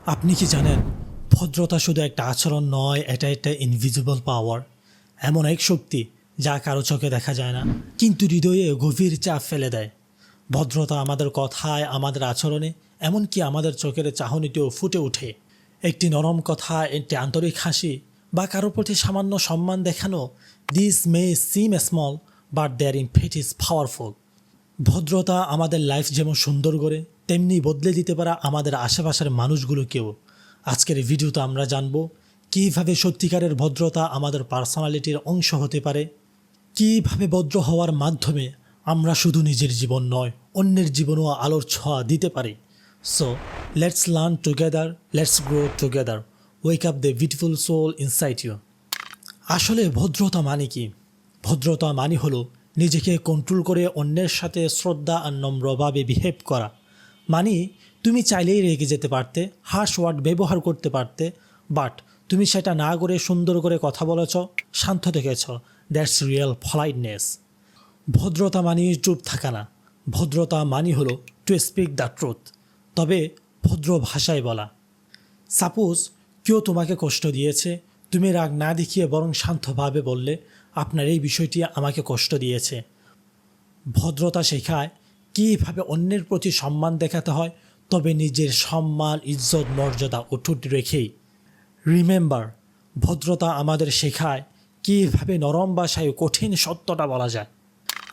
আপনি কি জানেন ভদ্রতা শুধু একটা আচরণ নয়, এটা একটা ইনভিজিবল পাওয়ার, এমন এক শক্তি যা কারো চোখে দেখা যায় না কিন্তু হৃদয়ে গভীর চাপ ফেলে দেয়। ভদ্রতা আমাদের কথায়, আমাদের আচরণে, এমনকি আমাদের চোখের চাহনিতেও ফুটে ওঠে। একটি নরম কথা, একটি আন্তরিক হাসি বা কারো প্রতি সামান্য সম্মান দেখানো, this may seem small but their impact is powerful. ভদ্রতা আমাদের লাইফ যেমন সুন্দর করে, তেমনি বদলে দিতে পারা আমাদের আশেপাশের মানুষগুলোকেও। আজকের এই ভিডিওতে আমরা জানব কীভাবে সত্যিকারের ভদ্রতা আমাদের পার্সোনালিটির অংশ হতে পারে, কীভাবে ভদ্র হওয়ার মাধ্যমে আমরা শুধু নিজের জীবন নয়, অন্যের জীবনেও আলোর ছোঁয়া দিতে পারি। So let's learn together, let's grow together, wake up the beautiful soul inside you. আসলে ভদ্রতা মানে কি? ভদ্রতা মানে হলো নিজেকে কন্ট্রোল করে অন্যের সাথে শ্রদ্ধা আর নম্রভাবে বিহেভ করা। মানে তুমি চাইলেই রেগে যেতে পারতে, হার্শ ওয়ার্ড ব্যবহার করতে পারতে, বাট তুমি সেটা না করে সুন্দর করে কথা বলেছ, শান্ত থেকেছ। That's real পলাইটনেস। ভদ্রতা মানে চুপ থাকা না। ভদ্রতা মানে হলো টু স্পিক দ্য ট্রুথ, তবে ভদ্র ভাষায় বলা। সাপোজ কেউ তোমাকে কষ্ট দিয়েছে, তুমি রাগ না দেখিয়ে বরং শান্তভাবে বললে, আপনার এই বিষয়টি আমাকে কষ্ট দিয়েছে। ভদ্রতা শেখায় কীভাবে অন্যের প্রতি সম্মান দেখাতে হয়, তবে নিজের সম্মান, ইজ্জত, মর্যাদা অটুট রেখেই। রিমেম্বার, ভদ্রতা আমাদের শেখায় কীভাবে নরম ভাষায় কঠিন সত্যটা বলা যায়।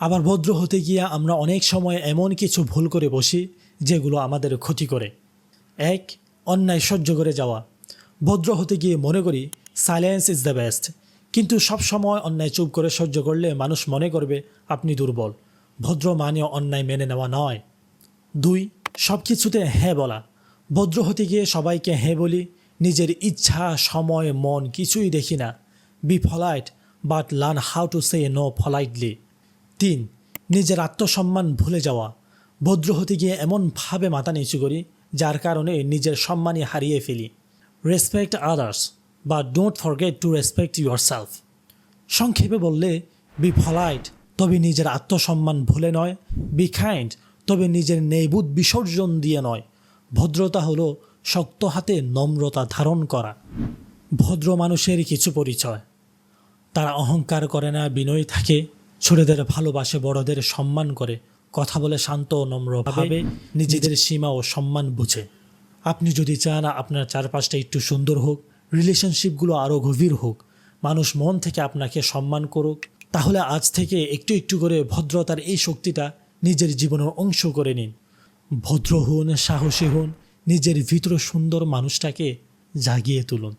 আবার ভদ্র হতে গিয়ে আমরা অনেক সময় এমন কিছু ভুল করে বসি যেগুলো আমাদের ক্ষতি করে। এক, অন্যায় সহ্য করে যাওয়া। ভদ্র হতে গিয়ে মনে করি সাইলেন্স ইজ দ্য বেস্ট, কিন্তু সব সময় অন্যায় চুপ করে সহ্য করলে মানুষ মনে করবে আপনি দুর্বল। ভদ্র মানে অন্যায় মেনে নেওয়া নয়। দুই, সব কিছুতে হ্যাঁ বলা। ভদ্র হতে গিয়ে সবাইকে হ্যাঁ বলি, নিজের ইচ্ছা, সময়, মন কিছুই দেখি না। Be polite but learn how to say no politely. তিন, নিজের আত্মসম্মান ভুলে যাওয়া। ভদ্র হতে গিয়ে এমনভাবে মাথা নিচু করি যার কারণে নিজের সম্মানই হারিয়ে ফেলি। রেসপেক্ট আদার্স বা don't forget to respect your self. সংক্ষেপে বললে, বি পলাইট তবে নিজের আত্মসম্মান ভুলে নয়, বি কাইন্ড তবে নিজের ন্যায়বোধ বিসর্জন দিয়ে নয়। ভদ্রতা হলো শক্ত হাতে নম্রতা ধারণ করা। ভদ্র মানুষের কিছু পরিচয়: তারা অহংকার করে না, বিনয়ী থাকে, ছোটদের ভালোবাসে, বড়দের সম্মান করে, কথা বলে শান্ত ও নম্রভাবে, নিজেদের সীমা ও সম্মান বুঝে। আপনি যদি চান আপনার চারপাশটা একটু সুন্দর হোক, রিলেশনশিপগুলো আরও গভীর হোক, মানুষ মন থেকে আপনাকে সম্মান করুক, তাহলে আজ থেকে একটু একটু করে ভদ্রতার এই শক্তিটা নিজের জীবনের অংশ করে নিন। ভদ্র হন, সাহসী হন, নিজের ভিতর সুন্দর মানুষটাকে জাগিয়ে তুলুন।